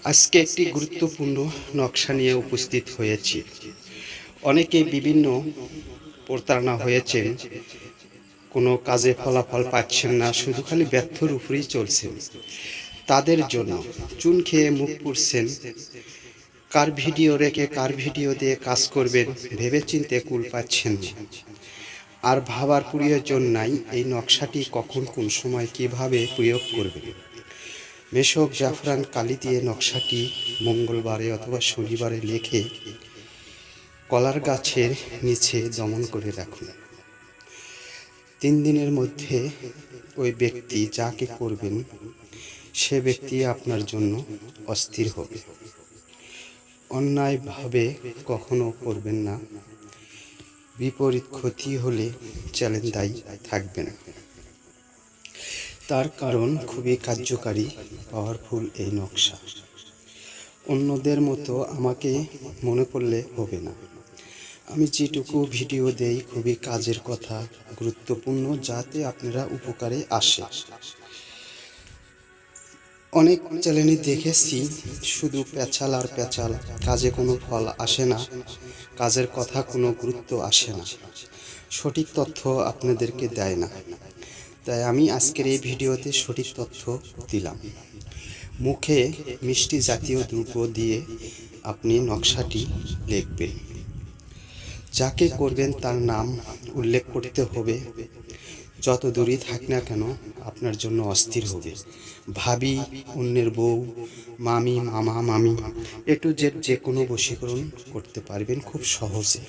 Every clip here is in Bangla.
আজকে একটি গুরুত্বপূর্ণ নকশা নিয়ে উপস্থিত হয়েছি। অনেকে বিভিন্ন প্রতারণা হয়েছেন, কোনো কাজে ফলাফল পাচ্ছেন না, শুধু খালি ব্যর্থর উপরেই চলছেন। তাদের জন্য চুন খেয়ে মুখ পুড়ছেন, কার ভিডিও রেখে কার ভিডিও দিয়ে কাজ করবেন ভেবেচিন্তে কুল পাচ্ছেন না। আর ভাবার প্রয়োজন নাই এই নকশাটি কখন কোন সময় কিভাবে প্রয়োগ করবেন। মেশক জাফরান কালি দিয়ে নকশাটি মঙ্গলবারে অথবা শনিবারে লিখে কলার গাছের নিচে দমন করে রাখুন। 3 দিনের মধ্যে ওই ব্যক্তি যাকে করবেন সে ব্যক্তি আপনার জন্য অস্থির হবে। অন্যায়ভাবে কখনো করবেন না, বিপরীত ক্ষতি হলে চ্যালেঞ্জ দায়ী থাকবেন। তার কারণ খুবই কার্যকারী, পাওয়ারফুল এই নকশা। অন্যদের মতো আমাকে মনে করলে হবে না। আমি যেটুকু ভিডিও দেই খুবই কাজের কথা, গুরুত্বপূর্ণ, যাতে আপনারা উপকারে আসে। অনেক চ্যানেলে দেখেছি শুধু পেঁচাল আর পেঁচাল, কাজে কোনো ফল আসে না, কাজের কথা কোনো গুরুত্ব আসে না, সঠিক তথ্য আপনাদেরকে দেয় না। তাই আমি আজকের এই ভিডিওতে সঠিক তথ্য দিলাম। মুখে মিষ্টি জাতীয় দ্রব্য দিয়ে আপনি নকশাটি লিখবেন। যাকে করবেন তার নাম উল্লেখ করতে হবে। যত দূরই থাক না কেন আপনার জন্য অস্থির হবে। ভাবি, অন্যের বউ, মামি, মামা, মামি, A to Z যে কোনো বশীকরণ করতে পারবেন খুব সহজে।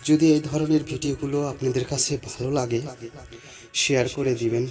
যদি এই ধরনের ভিডিওগুলো আপনাদের কাছে ভালো লাগে শেয়ার করে দিবেন।